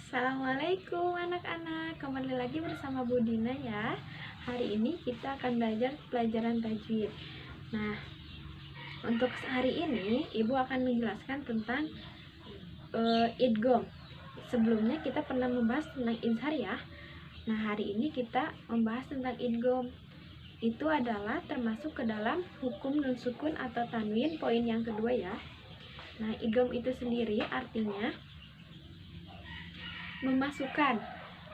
Assalamualaikum anak-anak, kembali lagi bersama Bu Dina ya. Hari ini kita akan belajar pelajaran tajwid. Nah, untuk hari ini Ibu akan menjelaskan tentang idgham. Sebelumnya kita pernah membahas tentang izhar ya. Nah, hari ini kita membahas tentang idgham. Itu adalah termasuk ke dalam hukum nun sukun atau tanwin, poin yang kedua ya. Nah, idgham itu sendiri artinya memasukkan,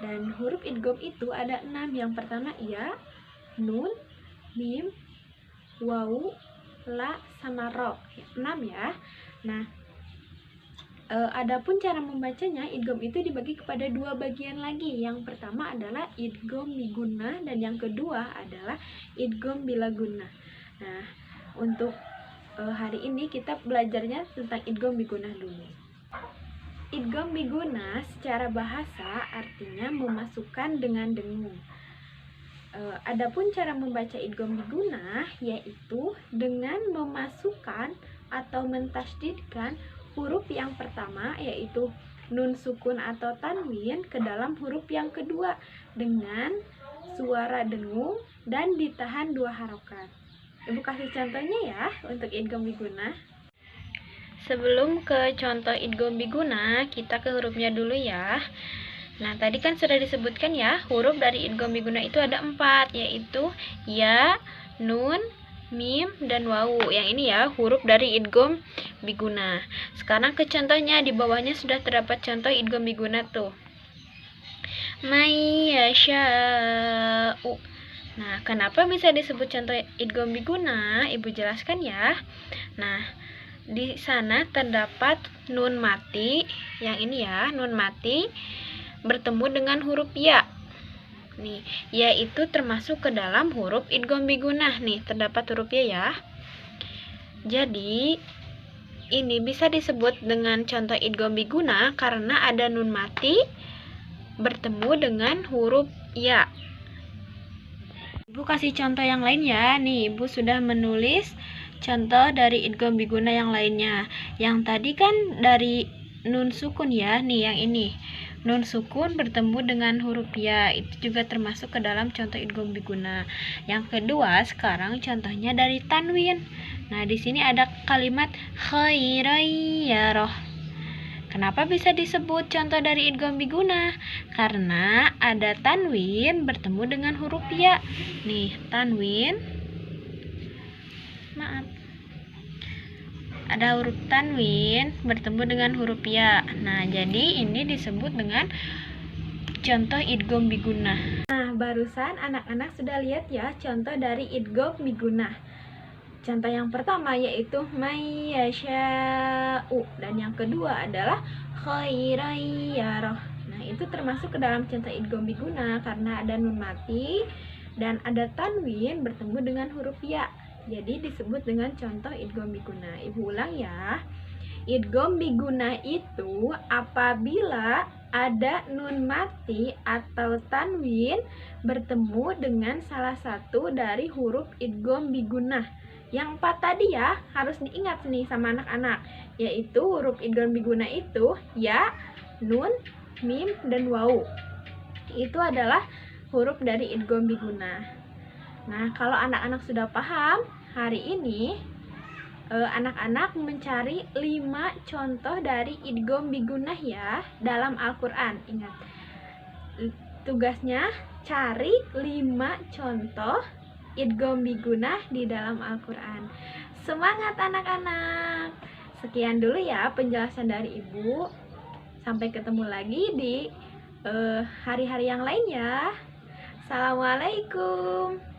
dan huruf idgham itu ada 6. Yang pertama ya, nun, mim, wawu, la, sama ro. 6 ya. Nah, adapun cara membacanya, idgham itu dibagi kepada 2 bagian lagi. Yang pertama adalah idgham bigunnah dan yang kedua adalah idgham bila gunnah. Nah, untuk hari ini kita belajarnya tentang idgham bigunnah dulu. Idgham bigunnah secara bahasa artinya memasukkan dengan dengung. Adapun cara membaca idgham bigunnah yaitu dengan memasukkan atau mentasydidkan huruf yang pertama yaitu nun sukun atau tanwin ke dalam huruf yang kedua dengan suara dengung dan ditahan 2 harokat. Ibu kasih contohnya ya untuk idgham bigunnah. Sebelum ke contoh idgham bigunnah, kita ke hurufnya dulu ya. Nah, tadi kan sudah disebutkan ya, huruf dari idgham bigunnah itu ada 4, yaitu ya, nun, mim, dan wawu. Yang ini ya, huruf dari idgham bigunnah. Sekarang ke contohnya, di bawahnya sudah terdapat contoh idgham bigunnah tuh. May yasha'u. Nah, kenapa bisa disebut contoh idgham bigunnah? Ibu jelaskan ya. Nah, di sana terdapat nun mati, yang ini ya, nun mati bertemu dengan huruf ya. Nih, ya itu termasuk ke dalam huruf idgham bigunnah. Nih, terdapat huruf ya. Jadi, ini bisa disebut dengan contoh idgham bigunnah karena ada nun mati bertemu dengan huruf ya. Ibu kasih contoh yang lain ya. Nih, Ibu sudah menulis contoh dari idgham bigunnah yang lainnya. Yang tadi kan dari nun sukun ya. Nih yang ini. Nun sukun bertemu dengan huruf ya. Itu juga termasuk ke dalam contoh idgham bigunnah. Yang kedua, sekarang contohnya dari tanwin. Nah, di sini ada kalimat khairayyarah. Kenapa bisa disebut contoh dari idgham bigunnah? Karena ada tanwin bertemu dengan huruf ya. Nih, tanwin. Ada huruf tanwin bertemu dengan huruf ya. Nah, jadi ini disebut dengan contoh idgham bigunnah. Nah, barusan anak-anak sudah lihat ya contoh dari idgham bigunnah. Contoh yang pertama yaitu may yasha'u, dan yang kedua adalah khairayyarah. Nah, itu termasuk ke dalam contoh idgham bigunnah karena ada nun mati dan ada tanwin bertemu dengan huruf ya. Jadi disebut dengan contoh idgham bigunnah. Ibu ulang ya. Idgham bigunnah itu apabila ada nun mati atau tanwin bertemu dengan salah satu dari huruf idgham bigunnah. Yang 4 tadi ya, harus diingat nih sama anak-anak, yaitu huruf idgham bigunnah itu ya, nun, mim, dan wawu. Itu adalah huruf dari idgham bigunnah. Nah, kalau anak-anak sudah paham, hari ini anak-anak mencari 5 contoh dari idgham bigunnah ya dalam Al-Quran. Ingat, tugasnya cari 5 contoh idgham bigunnah di dalam Al-Quran. Semangat anak-anak! Sekian dulu ya penjelasan dari Ibu. Sampai ketemu lagi di hari-hari yang lain ya. Assalamualaikum.